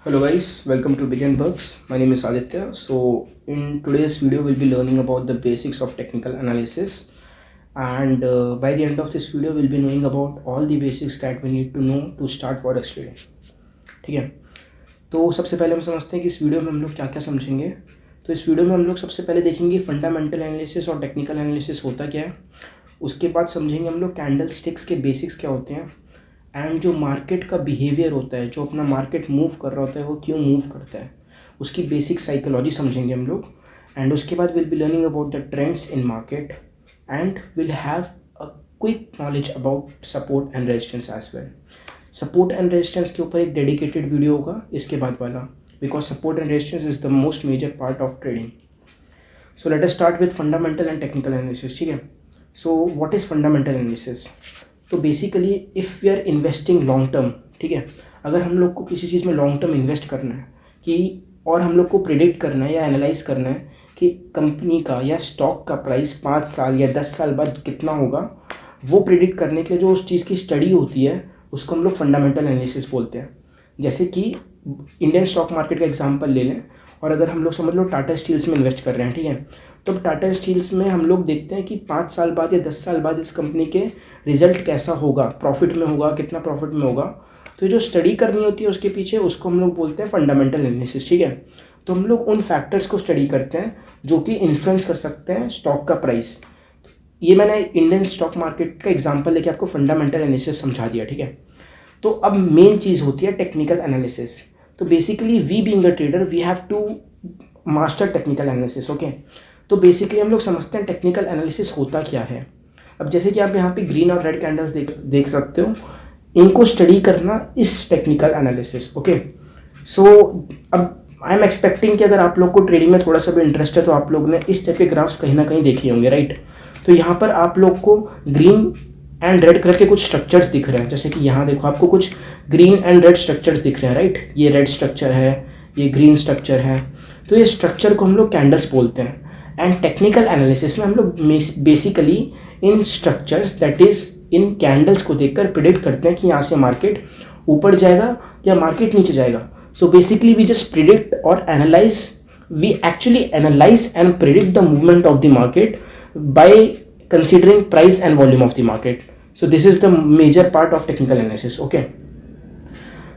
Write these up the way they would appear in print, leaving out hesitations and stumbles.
Hello guys, welcome to Begin Bugs. My name is Aditya. So in today's video we'll be learning about the basics of technical analysis, and by the end of this video we'll be knowing about all the basics that we need to know to start forex trading. ठीक है, तो सबसे पहले हम समझते हैं कि इस वीडियो में हम लोग क्या क्या समझेंगे. तो इस वीडियो में हम लोग सबसे पहले देखेंगे फंडामेंटल एनालिसिस और टेक्निकल एनालिसिस होता क्या है. उसके बाद समझेंगे हम लोग कैंडल स्टिक्स के बेसिक्स क्या होते हैं, एंड जो मार्केट का बिहेवियर होता है, जो अपना मार्केट मूव कर रहा होता है वो क्यों मूव करता है, उसकी बेसिक साइकोलॉजी समझेंगे हम लोग. एंड उसके बाद will be learning about the trends in market and will have a quick knowledge about support and resistance as well. Support and resistance के ऊपर एक डेडिकेटेड वीडियो होगा इसके बाद वाला, because support and resistance is the most major part of trading. So let us start with fundamental and technical analysis. ठीक है, so what is fundamental analysis. तो basically if we are investing long term, ठीक है, अगर हम लोग को किसी चीज़ में लॉन्ग टर्म इन्वेस्ट करना है कि और हम लोग को प्रिडिक्ट करना है या एनालाइज करना है कि कंपनी का या स्टॉक का प्राइस 5 साल या 10 साल बाद कितना होगा, वो प्रिडिक्ट करने के लिए जो उस चीज़ की स्टडी होती है उसको हम लोग फंडामेंटल एनालिसिस बोलते हैं. जैसे कि इंडियन स्टॉक मार्केट का एग्जांपल ले लें, और अगर हम लोग समझ लो टाटा स्टील्स में इन्वेस्ट कर रहे हैं, ठीक है, तो टाटा स्टील्स में हम लोग देखते हैं कि 5 साल बाद या 10 साल बाद इस कंपनी के रिजल्ट कैसा होगा, प्रॉफिट में होगा, कितना प्रॉफिट में होगा. तो जो स्टडी करनी होती है उसके पीछे, उसको हम लोग बोलते हैं फंडामेंटल एनालिसिस. ठीक है, तो हम लोग उन फैक्टर्स को स्टडी करते हैं जो कि इन्फ्लुएंस कर सकते हैं स्टॉक का प्राइस. ये मैंने इंडियन स्टॉक मार्केट का एग्जाम्पल लेके आपको फंडामेंटल एनालिसिस समझा दिया. ठीक है, तो अब मेन चीज़ होती है टेक्निकल एनालिसिस. तो basically we being a trader we have to master technical analysis. Okay, तो बेसिकली हम लोग समझते हैं टेक्निकल एनालिसिस होता क्या है. अब जैसे कि आप यहाँ पे ग्रीन और रेड कैंडल्स देख सकते हो, इनको स्टडी करना इस टेक्निकल एनालिसिस. ओके, सो अब आई एम एक्सपेक्टिंग कि अगर आप लोग को ट्रेडिंग में थोड़ा सा भी इंटरेस्ट है तो आप लोग ने इस टाइप के ग्राफ्स कहीं ना कहीं देखे होंगे, राइट. तो यहाँ पर आप लोग को ग्रीन एंड रेड कलर के कुछ स्ट्रक्चर्स दिख रहे हैं. जैसे कि यहाँ देखो आपको कुछ ग्रीन एंड रेड स्ट्रक्चर्स दिख रहे हैं, राइट. ये रेड स्ट्रक्चर है, ये ग्रीन स्ट्रक्चर है. तो ये स्ट्रक्चर को हम लोग कैंडल्स बोलते हैं. एंड टेक्निकल एनालिसिस में हम लोग basically in structures that is in candles को देखकर प्रिडिक्ट करते हैं कि यहाँ से मार्केट ऊपर जाएगा या मार्केट नीचे जाएगा. So basically we just predict और analyse, we actually analyse and predict the movement of the market by considering price and volume of the market. So this is the major part of technical analysis. Okay,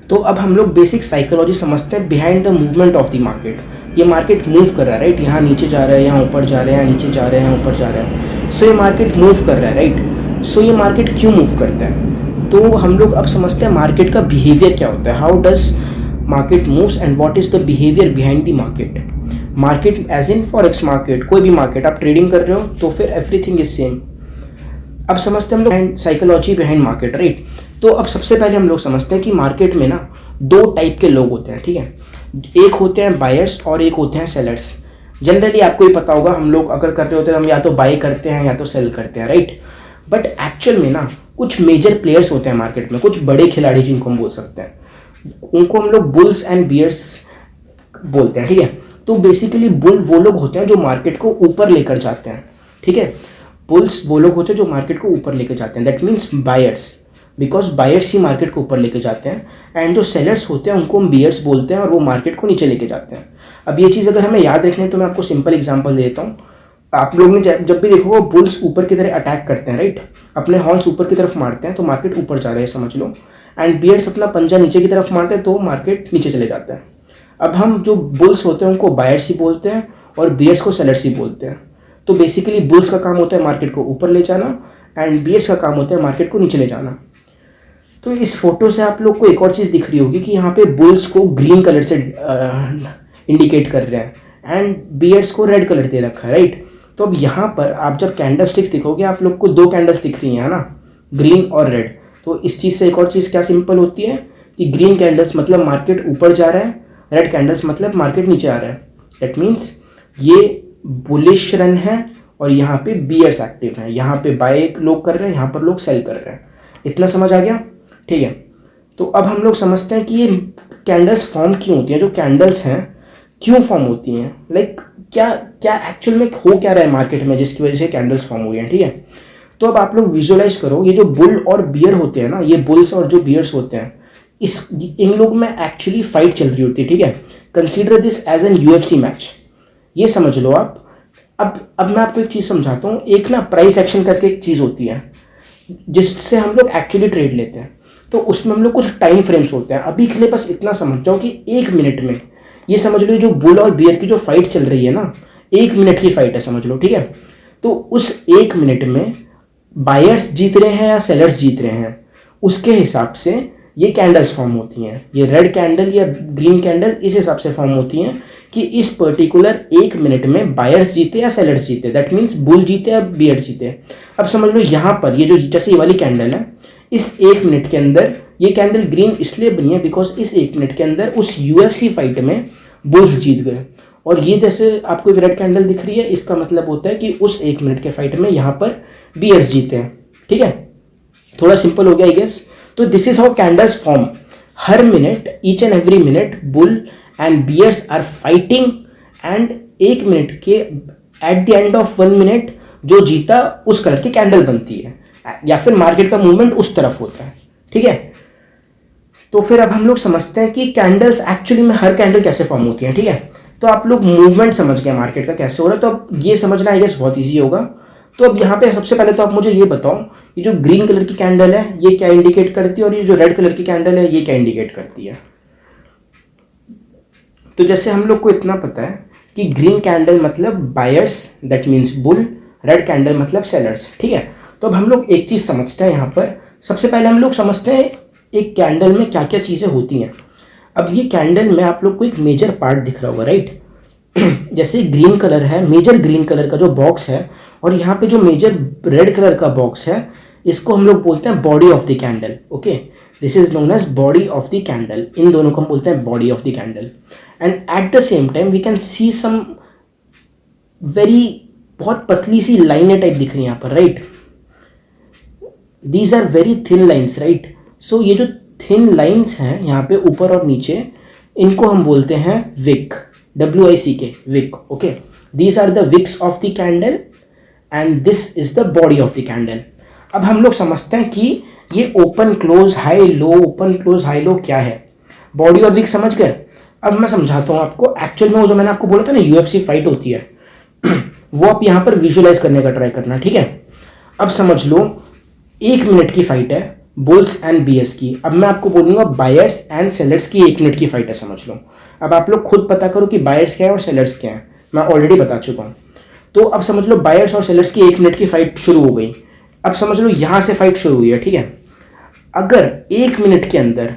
तो अब हम लोग basic psychology समझते हैं behind the movement of the market. ये market move कर रहा है, राइट. यहाँ नीचे जा रहा है, यहाँ ऊपर जा रहा है, यहाँ नीचे जा रहा है, यहाँ ऊपर जा रहा है. सो ये मार्केट मूव कर रहा है, राइट. सो ये मार्केट क्यों मूव करता है, तो हम लोग अब समझते हैं मार्केट का बिहेवियर क्या होता है. How does market moves and what is the behaviour behind the market. Market as in forex market, कोई भी मार्केट आप ट्रेडिंग कर रहे हो तो फिर एवरीथिंग इज सेम. अब समझते हैं हम लोग साइकोलॉजी बिहाइंड मार्केट, राइट. तो अब सबसे पहले हम लोग समझते हैं कि मार्केट में ना 2 टाइप के लोग होते हैं, ठीक है. एक होते हैं बायर्स और एक होते हैं सेलर्स. जनरली आपको ही पता होगा, हम लोग अगर कर रहे होते हैं हम या तो बाय करते हैं या तो सेल करते हैं, राइट. बट एक्चुअल में ना कुछ मेजर प्लेयर्स होते हैं मार्केट में, कुछ बड़े खिलाड़ी जिनको हम बोल सकते हैं, उनको हम लोग बुल्स एंड बियर्स बोलते हैं, ठीक है. तो बेसिकली बुल वो लोग होते हैं जो मार्केट को ऊपर लेकर जाते हैं, ठीक है. बुल्स वो लोग होते हैं जो मार्केट को ऊपर लेकर जाते हैं, that means buyers, because buyers he market को ऊपर लेके जाते हैं. एंड जो सेलर्स होते हैं उनको हम बियर्स बोलते हैं और वो मार्केट को नीचे लेके जाते हैं. अब ये चीज़ अगर हमें याद रखनी है तो मैं आपको सिंपल एग्जांपल देता हूँ. आप लोग ने जब भी देखो बुल्स ऊपर की तरह अटैक करते हैं, राइट, अपने हॉर्न्स ऊपर की तरफ मारते हैं तो मार्केट ऊपर जा रहा है समझ लो. एंड बियर्स अपना पंजा नीचे की तरफ मारते हैं तो मार्केट नीचे चले जाता है. अब हम जो बुल्स होते हैं उनको बायर्स ही बोलते हैं और बियर्स को सेलर्स ही बोलते हैं. तो बेसिकली बुल्स का काम होता है मार्केट को ऊपर ले जाना एंड बियर्स का काम होता है मार्केट को नीचे ले जाना. तो इस फोटो से आप लोग को एक और चीज़ दिख रही होगी कि यहाँ पे बुल्स को ग्रीन कलर से इंडिकेट कर रहे हैं एंड बियर्स को रेड कलर दे रखा है, राइट. तो अब यहाँ पर आप जब कैंडल स्टिक्स दिखोगे आप लोग को 2 कैंडल्स दिख रही हैं ना, ग्रीन और रेड. तो इस चीज़ से एक और चीज़ क्या सिंपल होती है कि ग्रीन कैंडल्स मतलब मार्केट ऊपर जा रहा है, रेड कैंडल्स मतलब मार्केट नीचे आ रहा है. दैट मीन्स ये बुलिश रन है और यहाँ पे बियर्स एक्टिव हैं, यहाँ पे बाय लोग कर रहे हैं, यहाँ पर लोग सेल कर रहे हैं. इतना समझ आ गया, ठीक है. तो अब हम लोग समझते हैं कि ये कैंडल्स फॉर्म क्यों होती हैं, जो कैंडल्स हैं क्यों फॉर्म होती हैं, लाइक क्या क्या एक्चुअल में हो क्या रहा है मार्केट में जिसकी वजह से कैंडल्स फॉर्म हुई हैं, ठीक है. तो अब आप लोग विजुअलाइज करो, ये जो बुल और बियर होते हैं ना, ये बुल्स और जो बियर्स होते हैं इस इन लोग में एक्चुअली फाइट चल रही होती है, ठीक है। Consider this as an UFC match, ये समझ लो आप। अब मैं आपको एक चीज़ समझाता हूँ। एक ना प्राइस एक्शन करके एक चीज़ होती है जिससे हम लोग एक्चुअली ट्रेड लेते हैं, तो उसमें हम लोग कुछ टाइम फ्रेम्स होते हैं। अभी के लिए बस इतना समझ जाओ कि 1 मिनट में, ये समझ लो जो बुल और बियर की जो फाइट चल रही है ना, 1 मिनट की फाइट है समझ लो, ठीक है। तो उस 1 मिनट में बायर्स जीत रहे हैं या सेलर्स जीत रहे हैं, उसके हिसाब से ये कैंडल्स फॉर्म होती हैं। ये रेड कैंडल या ग्रीन कैंडल इस हिसाब से फॉर्म होती हैं कि इस पर्टिकुलर 1 मिनट में बायर्स जीते या सेलर्स जीते, दैट मीन्स बुल जीते या बियर जीते। अब समझ लो यहाँ पर ये जो जैसे ये वाली कैंडल है, इस 1 मिनट के अंदर ये कैंडल ग्रीन इसलिए बनी है बिकॉज इस 1 मिनट के अंदर उस यूएफसी फाइट में बुल्स जीत गए। और ये जैसे आपको एक रेड कैंडल दिख रही है, इसका मतलब होता है कि उस 1 मिनट के फाइट में यहाँ पर बियर्स जीते हैं, ठीक है। थोड़ा सिंपल हो गया आई गेस। तो this is how candles form. हर minute, each and every minute bull and bears are fighting, and 1 minute के at the end of 1 minute जो जीता उस कलर की कैंडल बनती है, या फिर मार्केट का मूवमेंट उस तरफ होता है, ठीक है। तो फिर अब हम लोग समझते हैं कि कैंडल्स एक्चुअली में हर कैंडल कैसे फॉर्म होती है, ठीक है। तो आप लोग मूवमेंट समझ गए मार्केट का कैसे हो रहा है, तो अब ये समझना आई गेस बहुत ईजी होगा। तो अब यहाँ पे सबसे पहले तो आप मुझे ये बताओ, ये जो ग्रीन कलर की कैंडल है ये क्या इंडिकेट करती है, और ये जो रेड कलर की कैंडल है ये क्या इंडिकेट करती है। तो जैसे हम लोग को इतना पता है कि ग्रीन कैंडल मतलब buyers, that means bull, red candle मतलब सेलर्स, ठीक है। तो अब हम लोग एक चीज़ समझते हैं यहाँ पर। सबसे पहले हम लोग समझते हैं एक कैंडल में क्या क्या चीज़ें होती हैं। अब ये कैंडल में आप लोग को एक मेजर पार्ट दिख रहा होगा, राइट। जैसे ग्रीन कलर है, मेजर ग्रीन कलर का जो बॉक्स है, और यहाँ पे जो मेजर रेड कलर का बॉक्स है, इसको हम लोग बोलते हैं body of the candle, okay. This is known as body of the candle. इन दोनों को हम बोलते हैं body of the candle. And at the same time we can see some very, बहुत पतली सी लाइनें टाइप दिख रही है यहाँ पर, right. These are very thin lines, right. So ये जो थिन लाइन्स हैं यहाँ पे ऊपर और नीचे, इनको हम बोलते हैं wick, WICK, wick, okay. These are the wicks of the candle and this is the body of the candle. अब हम लोग समझते हैं कि ये open close high low, open close high low क्या है। बॉडी और विक समझ गए। अब मैं समझाता हूँ आपको। एक्चुअल में वो जो मैंने आपको बोला था ना UFC फाइट होती है, वो आप यहाँ पर विजुअलाइज करने का ट्राई करना, ठीक है। अब समझ लो 1 मिनट की फाइट है बुल्स एंड बियर्स की। अब मैं आपको बोलूँगा बायर्स एंड सेलर्स की 1 मिनट की फाइट है, समझ लो। अब आप लोग खुद पता करो कि बायर्स क्या है और सेलर्स क्या है, मैं ऑलरेडी बता चुका हूँ। तो अब समझ लो बायर्स और सेलर्स की 1 मिनट की फाइट शुरू हो गई। अब समझ लो यहाँ से फाइट शुरू हुई है, ठीक है। अगर 1 मिनट के अंदर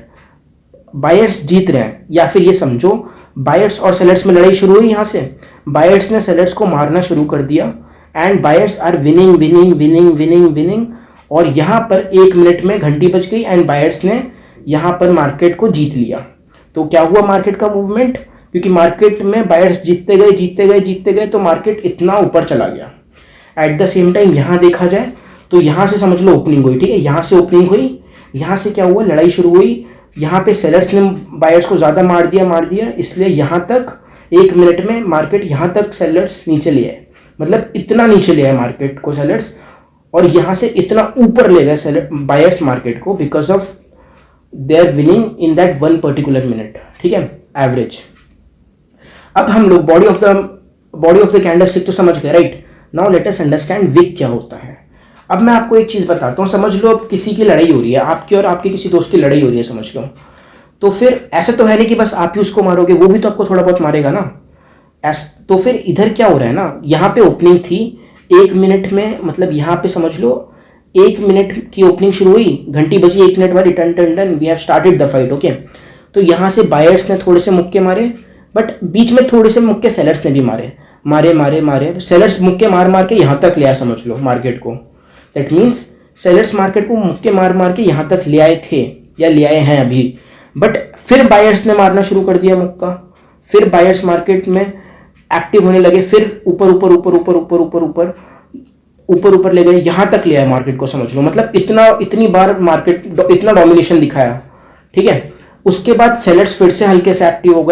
बायर्स जीत रहे हैं, या फिर ये समझो बायर्स और सेलर्स में लड़ाई शुरू हुई, यहाँ से बायर्स ने सेलर्स को मारना शुरू कर दिया, and buyers are winning winning winning winning winning, और यहाँ पर 1 मिनट में घंटी बज गई एंड बायर्स ने यहाँ पर मार्केट को जीत लिया। तो क्या हुआ मार्केट का मूवमेंट, क्योंकि मार्केट में बायर्स जीतते गए जीतते गए जीतते गए, तो मार्केट इतना ऊपर चला गया। एट द सेम टाइम यहाँ देखा जाए तो यहाँ से समझ लो ओपनिंग हुई, ठीक है। यहाँ से ओपनिंग हुई, यहाँ से क्या हुआ, लड़ाई शुरू हुई। यहाँ पे सेलर्स ने बायर्स को ज़्यादा मार दिया, इसलिए यहाँ तक 1 मिनट में मार्केट यहाँ तक सेलर्स नीचे ले आए, मतलब इतना नीचे ले आए मार्केट को सेलर्स, और यहाँ से इतना ऊपर ले गए बायर्स मार्केट को, because of they are winning in that one particular minute, ठीक है, एवरेज। अब हम लोग बॉडी ऑफ द कैंडलस्टिक तो समझ गए, right. Now let us understand wick क्या होता है। अब मैं आपको एक चीज़ बताता हूँ। समझ लो अब किसी की लड़ाई हो रही है, आपकी और आपके किसी दोस्त की लड़ाई हो रही है, समझ लो। तो फिर ऐसा तो है नहीं कि बस आप ही उसको मारोगे, वो भी तो आपको थोड़ा बहुत मारेगा ना। तो फिर इधर क्या हो रहा है ना, यहाँ पे ओपनिंग थी 1 मिनट में, मतलब यहाँ पे समझ लो 1 मिनट की ओपनिंग शुरू हुई, घंटी बजी 1 मिनट वाली, टन टन टन, we have started the fight, okay. तो यहाँ से बायर्स ने थोड़े से मुक्के मारे, बट बीच में थोड़े से मुक्के सेलर्स ने भी मारे, सेलर्स मुक्के मार मार के यहाँ तक ले आए, समझ लो मार्केट को। दैट मीन्स सेलर्स मार्केट को मुक्के मार मार के यहाँ तक ले आए थे, या ले आए हैं अभी, बट फिर बायर्स ने मारना शुरू कर दिया मुक्का, फिर बायर्स मार्केट में एक्टिव होने लगे, फिर ऊपर ऊपर ऊपर ऊपर ऊपर ऊपर ऊपर ऊपर ऊपर ले गए, यहाँ तक ले आए मार्केट को, समझ लो। मतलब इतनी बार मार्केट इतना डोमिनेशन दिखाया, ठीक है। उसके बाद सेलर्स फिर से हल्के से एक्टिव हो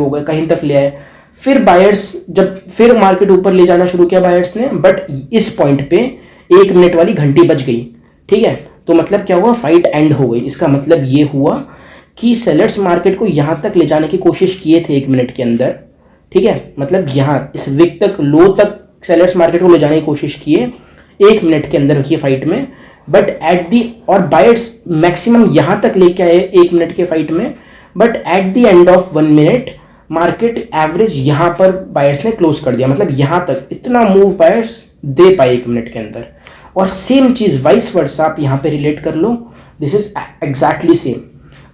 गए, कहीं तक ले आए। फिर बायर्स जब फिर मार्केट ऊपर ले जाना शुरू किया बायर्स ने, बट इस पॉइंट पे 1 मिनट वाली घंटी बज गई, ठीक है। तो मतलब क्या हुआ, फाइट एंड हो गई। इसका मतलब ये हुआ कि सेलर्स मार्केट को यहाँ तक ले जाने की कोशिश किए थे 1 मिनट के अंदर, ठीक है, मतलब यहाँ इस विक तक, लो तक सेलर्स मार्केट को ले जाने की कोशिश किए 1 मिनट के अंदर की फाइट में, बट एट दी, और बायर्स मैक्सिमम यहाँ तक लेके आए 1 मिनट के फाइट में, but at the end of 1 minute market average यहाँ पर बायर्स ने क्लोज कर दिया, मतलब यहाँ तक इतना मूव बायर्स दे पाए 1 मिनट के अंदर। और सेम चीज़ वाइस वर्सा आप यहाँ पे रिलेट कर लो, दिस इज एग्जैक्टली सेम।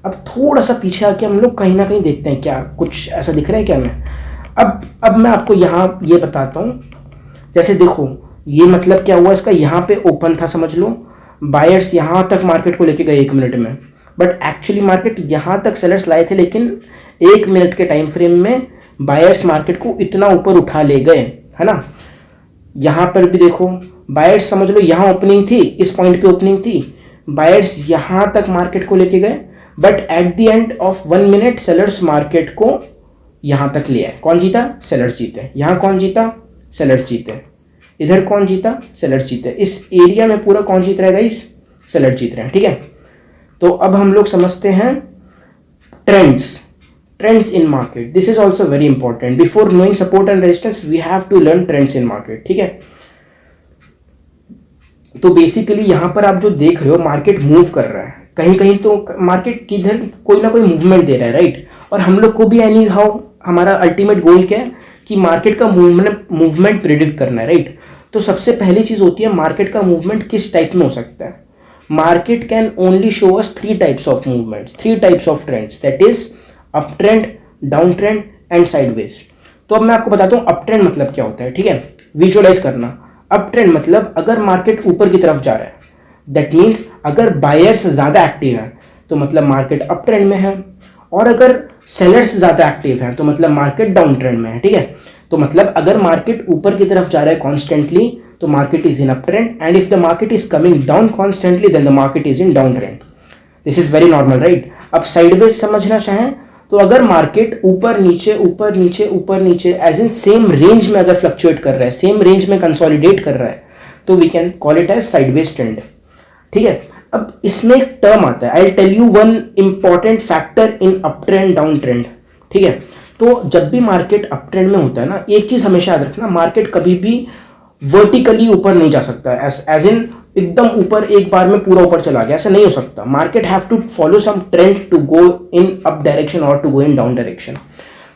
अब थोड़ा सा पीछे आके हम लोग कहीं ना कहीं देखते हैं, क्या कुछ ऐसा दिख रहा है क्या मैं, अब मैं आपको यहाँ ये बताता हूँ। जैसे देखो ये मतलब क्या हुआ इसका, यहाँ पे ओपन था समझ लो, बायर्स यहाँ तक मार्केट को लेके गए 1 मिनट में, बट एक्चुअली मार्केट यहाँ तक सेलर्स लाए थे, लेकिन 1 मिनट के टाइम फ्रेम में बायर्स मार्केट को इतना ऊपर उठा ले गए, है ना। यहाँ पर भी देखो बायर्स समझ लो यहाँ ओपनिंग थी, इस पॉइंट पे ओपनिंग थी, बायर्स यहाँ तक मार्केट को लेके गए, but at the end of 1 minute sellers market को यहाँ तक ले आए। कौन जीता, सेलर्स जीते। यहाँ कौन जीता, सेलर्स जीते। इधर कौन जीता, सेलर्स जीते। इस एरिया में पूरा कौन जीत रहा है गाइस, सेलर्स जीत रहे हैं, ठीक है। तो अब हम लोग समझते हैं trends in market. This is also very important, before knowing support and resistance we have to learn trends in market, ठीक है। तो बेसिकली यहाँ पर आप जो देख रहे हो मार्केट मूव कर रहा है, कहीं कहीं तो मार्केट किधर कोई ना कोई मूवमेंट दे रहा है, राइट। और हम लोग को भी एनी हाउ हमारा अल्टीमेट गोल क्या है कि मार्केट का मूवमेंट प्रिडिक्ट करना है, राइट। तो सबसे पहली चीज होती है मार्केट का मूवमेंट किस टाइप में हो सकता है। Market can only show us 3 types of movements, 3 types of trends, that is up trend, down trend and sideways. तो अब मैं आपको बताता हूँ अप ट्रेंड मतलब क्या होता है, ठीक है। विजुअलाइज करना, अप ट्रेंड मतलब अगर मार्केट ऊपर की तरफ जा रहा है, दैट मीन्स अगर बायर्स ज़्यादा एक्टिव हैं तो मतलब मार्केट अप ट्रेंड में है, और अगर सेलर्स ज़्यादा एक्टिव हैं तो मतलब मार्केट डाउन ट्रेंड में है, ठीक है। तो मतलब अगर मार्केट ऊपर की तरफ जा रहा है कॉन्स्टेंटली तो market is in up trend, and if the market is coming down constantly then the market is in down trend. This is very normal, right. अब साइडवेज समझना चाहें तो अगर मार्केट ऊपर नीचे ऊपर नीचे ऊपर नीचे एज इन सेम रेंज में अगर फ्लक्चुएट कर रहा है, सेम रेंज में कंसोलिडेट कर रहा है, तो we can call it as sideways trend, ठीक है। अब इसमें एक टर्म आता है, I will tell you one important factor in up trend down trend, ठीक है। तो जब भी मार्केट अप ट्रेंड में होता है ना, एक चीज हमेशा याद रखना, मार्केट कभी भी वर्टिकली ऊपर नहीं जा सकता, एज इन एकदम ऊपर एक बार में पूरा ऊपर चला गया, ऐसा नहीं हो सकता। Market have to follow some trend to go in up direction और to go in down direction.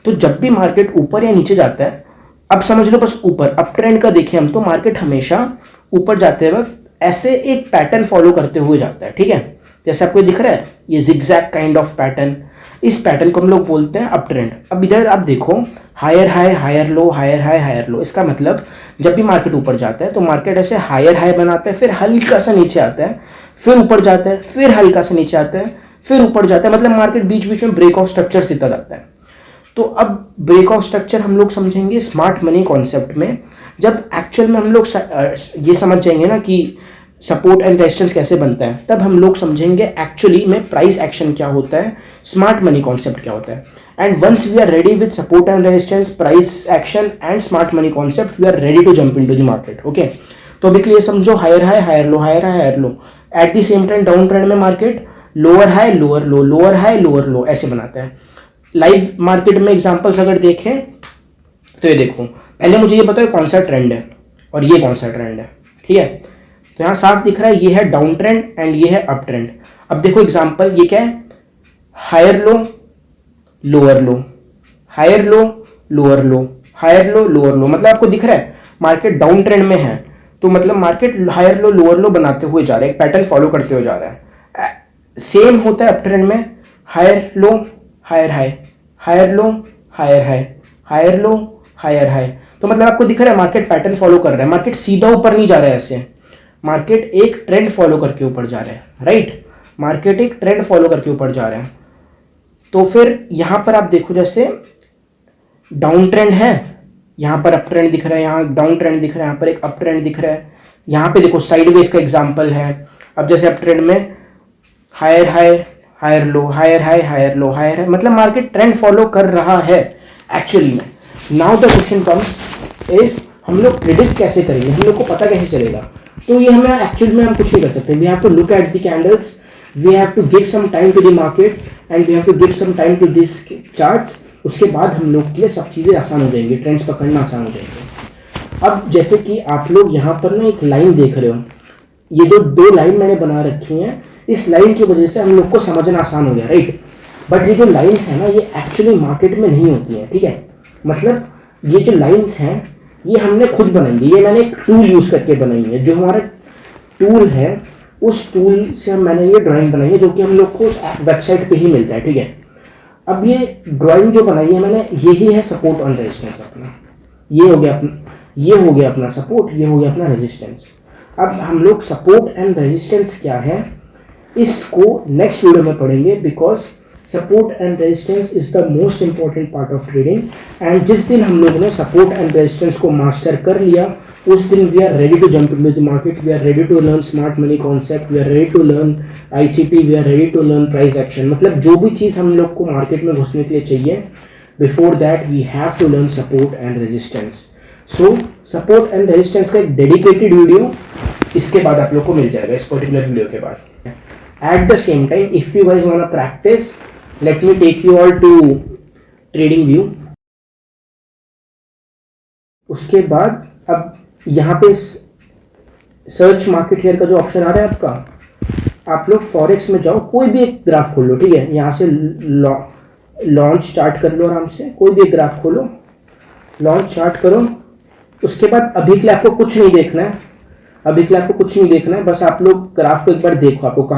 तो जब भी मार्केट ऊपर या नीचे जाता है, अब समझ लो बस ऊपर अप ट्रेंड का देखें हम, तो मार्केट हमेशा ऊपर जाते वक्त ऐसे एक पैटर्न फॉलो करते हुए जाता है, ठीक है। जैसे आपको दिख रहा है ये जिगजैग काइंड ऑफ पैटर्न, इस पैटर्न को हम लोग बोलते हैं अप ट्रेंड। अब इधर आप देखो higher high higher low, higher high higher low, इसका मतलब जब भी मार्केट ऊपर जाता है तो मार्केट ऐसे हायर हाई बनाता है, फिर हल्का सा नीचे आता है, फिर ऊपर जाता है, फिर हल्का सा नीचे आता है, फिर ऊपर जाता है, मतलब मार्केट बीच बीच में ब्रेक ऑफ स्ट्रक्चर सीधा जाता है। तो अब ब्रेक ऑफ स्ट्रक्चर हम लोग समझेंगे स्मार्ट मनी कॉन्सेप्ट में, जब एक्चुअल में हम लोग ये समझ जाएंगे ना कि सपोर्ट एंड रेजिस्टेंस कैसे बनता है, तब हम लोग समझेंगे एक्चुअली में प्राइस एक्शन क्या होता है, स्मार्ट मनी कॉन्सेप्ट क्या होता है। And once we are ready with support and resistance, price action and smart money concept, we are ready to jump into the market, okay. तो अभी क्लियर समझो, higher high higher low, higher high higher low, at the same time down trend में market lower high lower low, lower high lower low ऐसे बनाता है। Live market में examples अगर देखें तो ये देखो, पहले मुझे ये बताओ कौन सा ट्रेंड है और ये कौन सा ट्रेंड है, ठीक है। तो यहाँ साफ दिख रहा है ये है डाउन ट्रेंड एंड ये है अप ट्रेंड। अब देखो एग्जांपल, ये क्या है, higher low lower low, higher low lower low, higher low lower low, मतलब आपको दिख रहा है मार्केट डाउन ट्रेंड में है, तो मतलब market higher low lower low बनाते हुए जा रहा है, एक पैटर्न फॉलो करते हुए जा रहा है। सेम होता है अप ट्रेंड में, higher low higher high, higher low higher high, higher low higher high. तो मतलब आपको दिख रहा है मार्केट पैटर्न फॉलो कर रहा है, मार्केट सीधा ऊपर नहीं जा रहा है ऐसे, मार्केट एक ट्रेंड फॉलो करके ऊपर जा रहा है, राइट। मार्केट एक ट्रेंड फॉलो करके ऊपर जा रहा है। तो फिर यहां पर आप देखो जैसे डाउन ट्रेंड है, यहां पर अप ट्रेंड दिख रहा है, यहाँ डाउन ट्रेंड दिख रहा है, यहाँ पर एक अप ट्रेंड दिख रहा है, यहाँ पे देखो साइडवेज का एग्जांपल है। अब जैसे अप ट्रेंड में higher high higher low, higher high higher low, higher high, मतलब मार्केट ट्रेंड फॉलो कर रहा है एक्चुअली में। Now the question comes is हम लोग प्रिडिक्ट कैसे करेंगे, हम लोग को पता कैसे चलेगा। तो ये हमें एक्चुअली में हम कुछ नहीं कर सकते. We have to look at the candles, we have to give some time to the market and we have to give some time to this charts. उसके बाद हम लोग के लिए सब चीज़ें आसान हो जाएंगी, ट्रेंड्स पकड़ना आसान हो जाएंगे. अब जैसे कि आप लोग यहाँ पर ना एक लाइन देख रहे हो, ये जो दो लाइन मैंने बना रखी हैं, इस लाइन की वजह से हम लोग को समझना आसान हो गया, राइट. बट ये जो लाइन्स हैं ना, ये एक्चुअली मार्केट में नहीं होती हैं, ठीक है. मतलब ये जो लाइन्स हैं ये हमने खुद बनाई है, ये मैंने एक टूल यूज़ करके बनाई है. जो हमारा टूल है उस टूल से मैंने ये ड्राइंग बनाई है, जो कि हम लोग को वेबसाइट पे ही मिलता है, ठीक है. अब ये ड्राइंग जो बनाई है मैंने, यही है सपोर्ट और रेजिस्टेंस अपना. ये हो गया अपना सपोर्ट, ये हो गया अपना रेजिस्टेंस. अब हम लोग सपोर्ट एंड रेजिस्टेंस क्या है इसको नेक्स्ट वीडियो में पढ़ेंगे, because support and resistance is the most important part of trading. And जिस दिन हम लोगों ने सपोर्ट एंड रेजिस्टेंस को मास्टर कर लिया, उस दिन we are ready to jump into the market, we are ready to learn smart money concept, we are ready to learn ICT, we are ready to learn price action. मतलब जो भी चीज़ हम लोग को मार्केट में घुसने के लिए चाहिए, before that we have to learn support and resistance. So support and resistance का एक डेडिकेटेड वीडियो इसके बाद आप लोग को मिल जाएगा, इस पर्टिकुलर वीडियो के बाद. At the same time, if you guys want to practise, let me take you all to TradingView. उसके बाद अब यहाँ पे सर्च मार्केट हेयर का जो ऑप्शन आ रहा है आपका, आप लोग फॉरेक्स में जाओ, कोई भी एक ग्राफ खोल लो, ठीक है. यहाँ से लॉन्च चार्ट कर लो आराम से, कोई भी एक ग्राफ खोलो, लॉन्च चार्ट करो. उसके बाद अभी के लिए आपको कुछ नहीं देखना है, बस आप लोग ग्राफ को एक बार देखो, आपको कहाँ